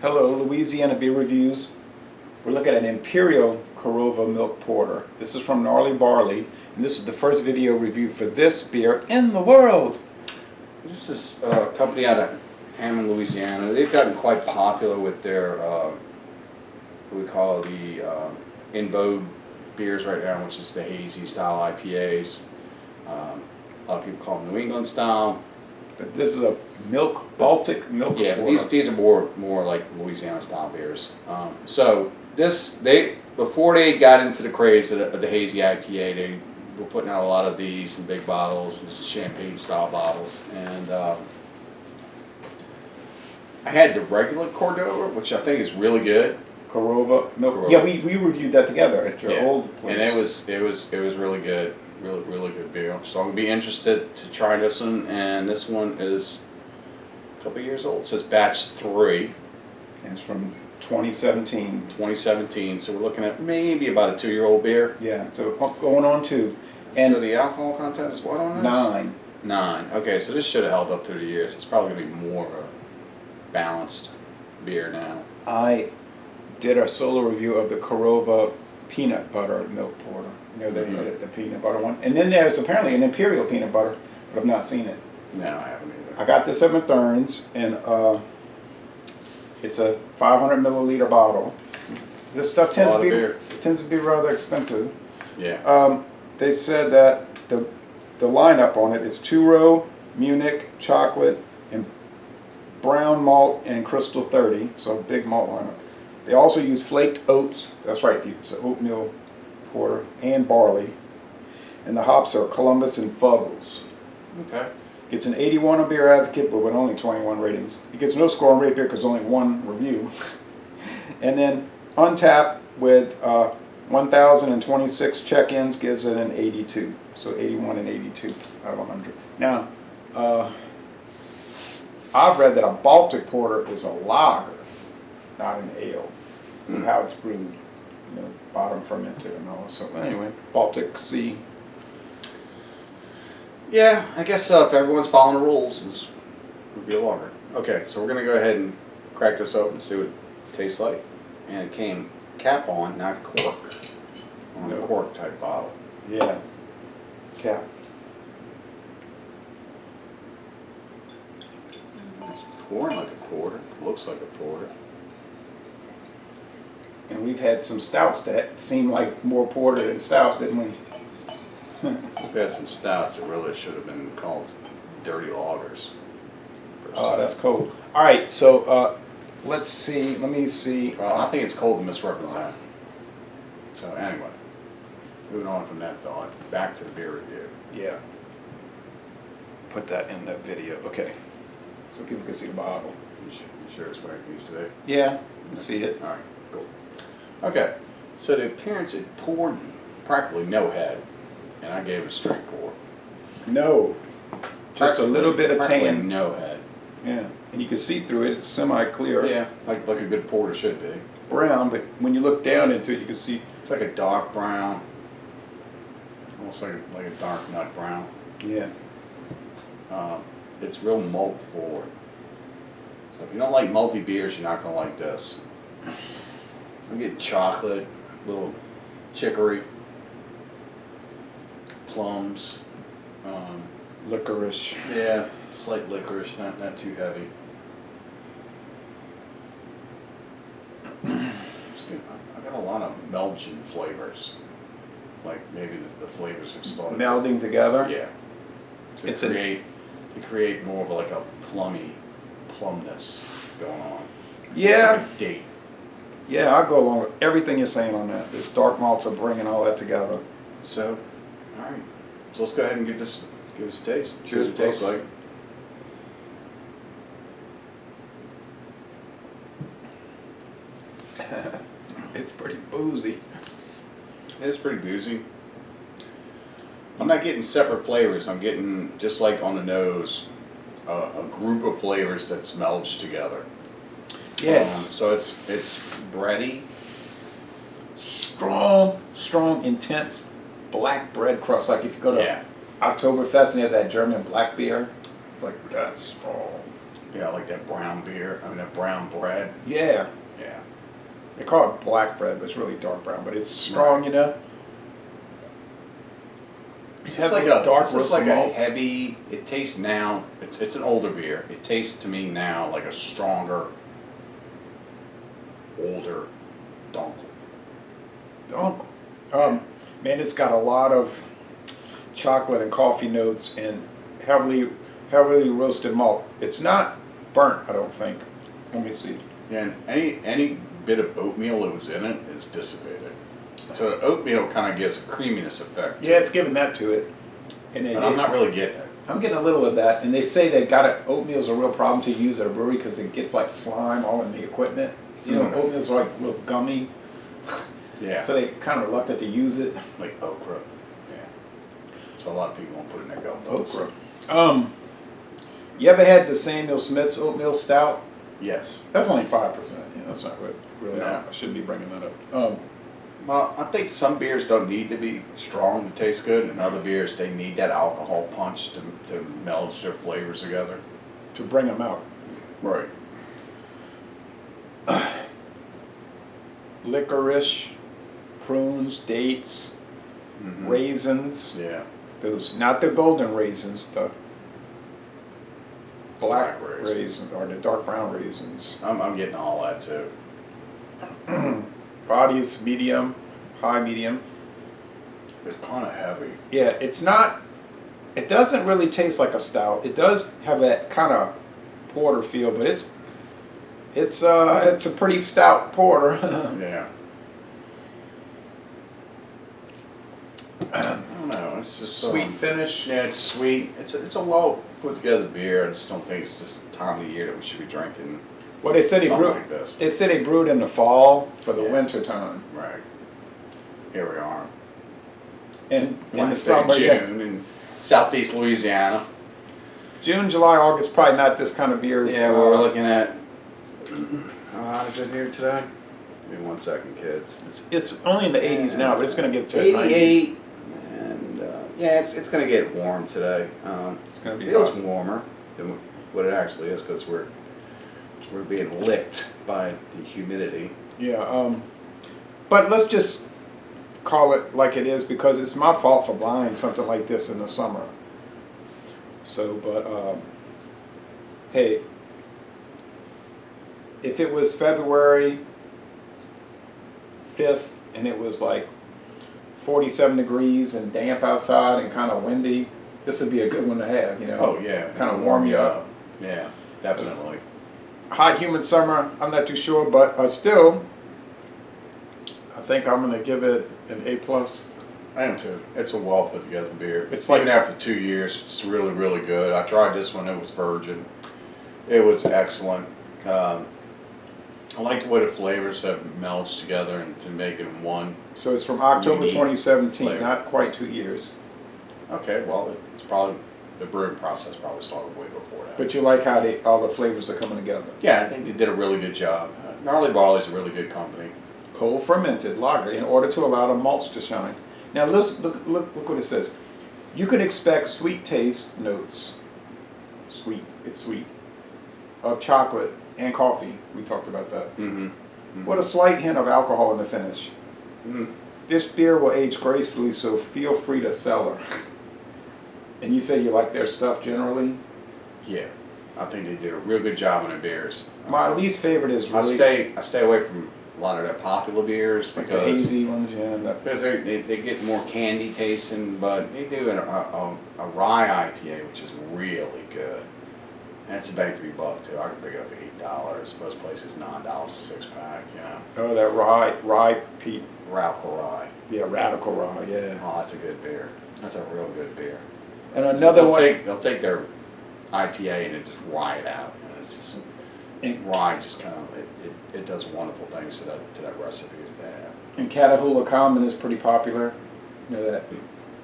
Hello, Louisiana Beer Reviews. We're looking at Imperial Korova Milk Porter. This is from Gnarly Barley, and this is the first video review for this beer in the world. This is a company out of Hammond, Louisiana. They've gotten quite popular with their, what we call the in vogue beers right now, which is the hazy style IPAs. A lot of people call them New England style. But this is a Baltic milk Yeah, porter. but these are more like Louisiana style beers. So before they got into the craze of the hazy IPA, they were putting out a lot of these in big bottles, champagne style bottles, and I had the regular Cordova, which I think is really good. Korova milk. Korova. Yeah, we reviewed that together at your old place. And it was really good, really good beer. So I'm gonna be interested to try this one, and this one is a couple years old. It says batch 3. And it's from 2017. 2017. So we're looking at maybe about a 2-year-old beer. Yeah, so going on 2. And so the alcohol content is what on this? 9. 9. Okay, so this should have held up through the years. It's probably gonna be more of a balanced beer now. I did a solo review of the Korova peanut butter milk porter. You know, the peanut butter one. And then there's apparently an Imperial peanut butter, but I've not seen it. No, I haven't either. I got this at Matherns, and it's a 500 milliliter bottle. This stuff tends to be rather expensive. Yeah. They said that the lineup on it is Two-Row, Munich, chocolate, and brown malt and crystal 30. So a big malt lineup. They also use flaked oats. That's right, it's an oatmeal porter and barley. And the hops are Columbus and Fuggles. Okay. It's an 81 on Beer Advocate, but with only 21 ratings. It gets no score on Rate Beer because only 1 review. And then Untapped with 1,026 check-ins gives it an 82. So 81 and 82 out of 100. Now, I've read that a Baltic Porter is a lager, not an ale. And how it's brewed, you know, bottom fermented and all. So anyway, Baltic Sea. Yeah, I guess if everyone's following the rules, it would be a lager. Okay, so we're going to go ahead and crack this open and see what it tastes like. And it came cap on, not cork. On a cork type bottle. Yeah. Cap. It's pouring like a porter. Looks like a porter. And we've had some stouts that seem like more porter than stout, didn't we? We've had some stouts that really should have been called dirty lagers. Oh, that's cold. All right, so let's see. Let me see. Well, I think it's cold to misrepresent. So anyway, moving on from that thought, back to the beer review. Yeah. Put that in the video. Okay. So people can see the bottle. You sure it's where it used to be? Yeah, you can see it. All right, cool. Okay, so the appearance, it poured practically no head, and I gave it a straight pour. No. Just a little bit of tan. No head. Yeah, and you can see through it. It's semi-clear. Yeah, like a good porter should be. Brown, but when you look down into it, you can see. It's like a dark brown, almost like a dark nut brown. Yeah. It's real malt forward. So if you don't like malty beers, you're not gonna like this. I'm getting chocolate, little chicory, plums. Licorice. Yeah, slight licorice, not too heavy. It's good. I got a lot of Belgian flavors. Like maybe the flavors have started Melding together. Yeah. To create more of like a plumness going on. Yeah. It's like a date. Yeah, I go along with everything you're saying on that. This dark malts are bringing all that together. So, all right. So let's go ahead and give this a taste. Cheers, See what it tastes folks. like. It's pretty boozy. It is pretty boozy. I'm not getting separate flavors. I'm getting, just like on the nose, a group of flavors that's melged together. Yes. So it's bready. Strong, intense black bread crust. Like if you go to Oktoberfest and you have that German black beer, it's like that's strong. Yeah, like that brown beer. I mean, that brown bread. Yeah. Yeah. They call it black bread, but it's really dark brown. But it's strong, you know. It's Has like a dark it's roast like a malts. heavy. It tastes now. It's an older beer. It tastes to me now like a stronger, older dunkel. Don't. Man, it's got a lot of chocolate and coffee notes and heavily roasted malt. It's not burnt, I don't think. Let me see. And any bit of oatmeal that was in it is dissipated. So oatmeal kind of gives a creaminess effect. Yeah, it's giving that to it. And But I'm not really getting it. I'm getting a little of that. And they say they got it. Oatmeal's a real problem to use at a brewery because it gets like slime all in the equipment. You know, oatmeal's like a little gummy. Yeah. So they're kind of reluctant to use it. Like okra. Yeah. So a lot of people won't put it in their gum. Okra. You ever had the Samuel Smith's oatmeal stout? Yes. That's only 5%. Yeah, that's not really. No. I shouldn't be bringing that up. Well, I think some beers don't need to be strong to taste good, and other beers they need that alcohol punch to meld their flavors together. To bring them out. Right. Licorice, prunes, dates, raisins. Yeah. Those, not the golden raisins, the black Black raisins or the dark brown raisins. I'm getting all that too. Body is medium, high medium. It's kind of heavy. Yeah, it's not. It doesn't really taste like a stout. It does have that kind of porter feel, but it's a pretty stout porter. Yeah. I don't know. It's just Sweet finish. Yeah, it's sweet. It's a well put together beer. I just don't think it's this time of the year that we should be drinking. Well, they said Something like this. They said they brewed in the fall for the Yeah. winter time. Right. Here we are. And in the Wednesday, summer, yeah. June in southeast Louisiana. June, July, August, probably not this kind of beers. Yeah, we're looking at. How hot is it here today? Give me 1 second, kids. It's only in the 80s now, but it's going to get to 90. 88, and yeah, it's going to get warm today. It's going to be feels hot. warmer than what it actually is because we're being licked by the humidity. Yeah, but let's just call it like it is because it's my fault for buying something like this in the summer. So, but hey, if it was February 5th and it was like 47 degrees and damp outside and kind of windy, this would be a good one to have, you know. Oh yeah, Kind of warm you up. Yeah, definitely. Hot, humid summer, I'm not too sure, but still, I think I'm going to give it an A+. I am too. It's a well put together beer. It's Even like- after 2 years, it's really, really good. I tried this one, it was virgin. It was excellent. I like the way the flavors have melded together and to make it in one. So it's from October Unique 2017, flavor. not quite 2 years. Okay, well, it's probably, the brewing process probably started way before that. But you like how all the flavors are coming together. Yeah, I think they did a really good job. Gnarly Barley's a really good company. Cold fermented lager in order to allow the malts to shine. Now look what it says. You can expect sweet taste notes. Sweet, it's sweet. Of chocolate and coffee. We talked about that. Mm-hmm. With a slight hint of alcohol in the finish. Mm-hmm. This beer will age gracefully, so feel free to sell her. And you say you like their stuff generally? Yeah, I think they did a real good job on their beers. My least favorite is I really stay away from a lot of their popular beers like the because hazy ones, yeah. because they get more candy tasting, but they do a rye IPA which is really good. And it's a bang for your buck too. I can pick it up for $8. Most places $9 a 6-pack. You know, Oh, that rye peat. Radical Rye. Yeah, radical rye, yeah. Oh, that's a good beer. That's a real good beer. And another one. They'll take their IPA and just rye it out. And it's just rye just kind of it does wonderful things to that recipe that they have. And Catahoula Common is pretty popular. You know that?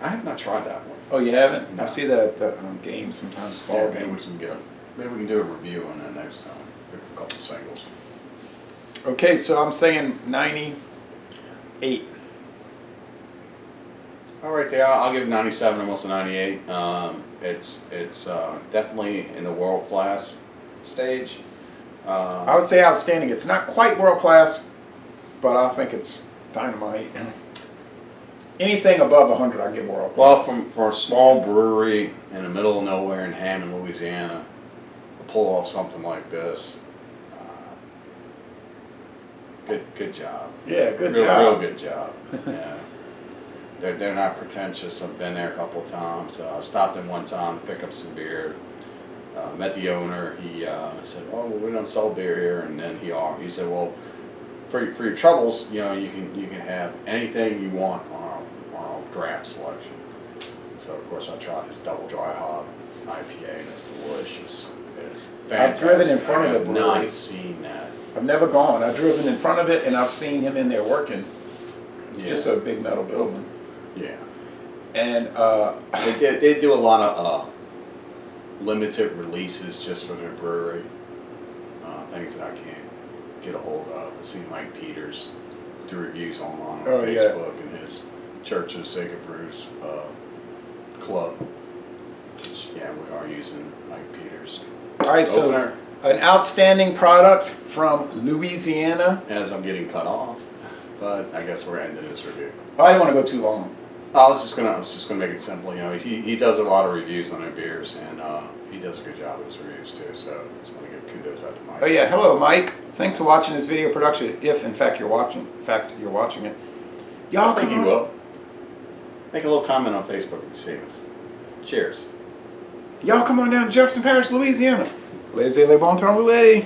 I have not tried that one. Oh, you haven't? No. I see that at the games sometimes, fall Yeah, maybe we games. can maybe we can do a review on that next time. A couple singles. Okay, so I'm saying 98. All right, there. I'll give it 97, almost a 98. It's definitely in the world class. stage. I would say outstanding. It's not quite world class, but I think it's dynamite. Anything above 100, I give world class. Well, for a small brewery in the middle of nowhere in Hammond, Louisiana, to pull off something like this, good job. Yeah, good Real job. good job. Yeah. They're not pretentious. I've been there a couple of times. Stopped in one time to pick up some beer. Met the owner. He said, "Oh, well, we don't sell beer here." And then he said, "Well, for your troubles, you know, you can have anything you want on our draft selection." So of course I tried his double dry hop IPA. And it's delicious. It's fantastic. I've driven in front of the I have brewery. not seen that. I've never gone. I've driven in front of it, and I've seen him in there working. It's Yeah. just a big metal building. Yeah. And They do a lot of limited releases just for their brewery. Things that I can't get a hold of. I've seen Mike Peters do reviews on Oh, yeah. Facebook and his Church of the Sacred Brews club. Which, yeah, we are using Mike Peters. all right, so Opener, an outstanding product from Louisiana. as I'm getting cut off, but I guess we're ending this review. Oh, I didn't want to go too long. I was just gonna make it simple. You know, he does a lot of reviews on their beers, and he does a good job with his reviews too. So just want to give kudos out to Mike. Oh yeah, hello Mike. Thanks for watching this video production. If in fact you're watching it, y'all I think come you on. will. Make a little comment on Facebook if you see this. Cheers. Y'all come on down to Jefferson Parish, Louisiana. Laissez les bon temps rouler.